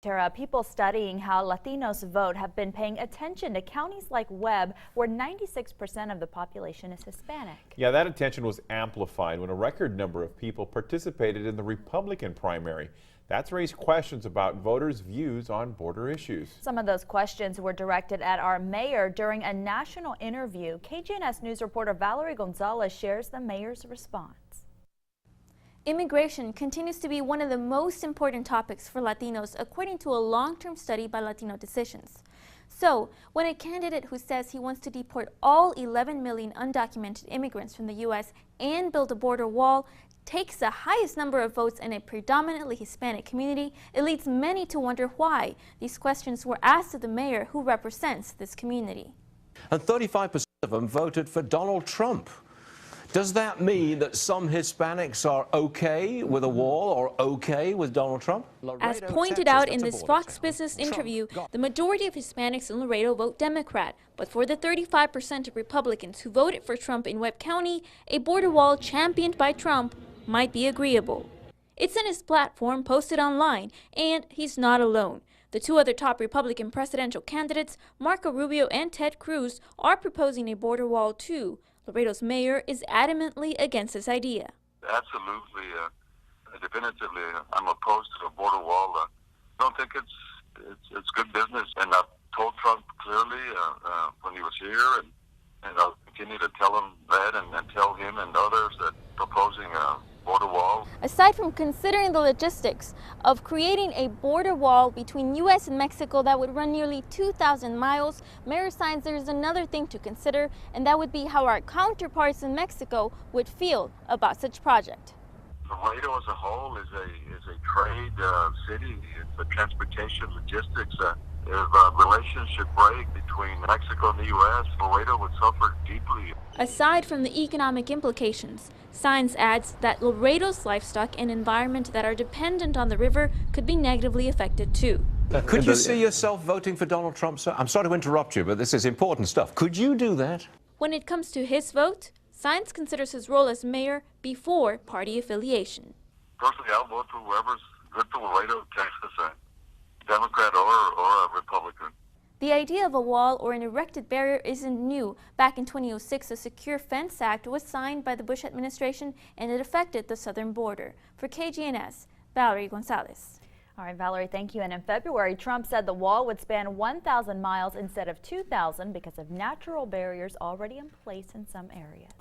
Tara, people studying how Latinos vote have been paying attention to counties like Webb, where 96% of the population is Hispanic. Yeah, that attention was amplified when a record number of people participated in the Republican primary. That's raised questions about voters' views on border issues. Some of those questions were directed at our mayor during a national interview. KGNS News reporter Valerie Gonzalez shares the mayor's response. Immigration continues to be one of the most important topics for Latinos, according to a long-term study by Latino Decisions. So, when a candidate who says he wants to deport all 11 million undocumented immigrants from the U.S. and build a border wall takes the highest number of votes in a predominantly Hispanic community, it leads many to wonder why. These questions were asked of the mayor who represents this community. And 35% of them voted for Donald Trump. Does that mean that some Hispanics are okay with a wall or okay with Donald Trump? As pointed out in this Fox Business interview, the majority of Hispanics in Laredo vote Democrat. But for the 35% of Republicans who voted for Trump in Webb County, a border wall championed by Trump might be agreeable. It's in his platform posted online, and he's not alone. The two other top Republican presidential candidates, Marco Rubio and Ted Cruz, are proposing a border wall too. Laredo's mayor is adamantly against this idea. Absolutely, definitively, I'm opposed to a border wall. I don't think it's good business, and I've told Trump clearly when he was here, and I'll continue to tell him that, and tell him and others that proposing a border wall. Aside from considering the logistics of creating a border wall between U.S. and Mexico that would run nearly 2,000 miles, Mayor signs there's another thing to consider, and that would be how our counterparts in Mexico would feel about such project. Laredo as a whole is a trade city. It's a transportation logistics. If a relationship break between Mexico and the U.S., Laredo would suffer deeply. Aside from the economic implications, Science adds that Laredo's livestock and environment that are dependent on the river could be negatively affected too. Could you see yourself voting for Donald Trump, sir? I'm sorry to interrupt you, but this is important stuff. Could you do that? When it comes to his vote, Science considers his role as mayor before party affiliation. Personally, I'll vote for whoever's good for Laredo, Texas, a Democrat or a Republican. The idea of a wall or an erected barrier isn't new. Back in 2006, the Secure Fence Act was signed by the Bush administration, and it affected the southern border. For KGNS, Valerie Gonzalez. All right, Valerie, thank you. And in February, Trump said the wall would span 1,000 miles instead of 2,000 because of natural barriers already in place in some areas.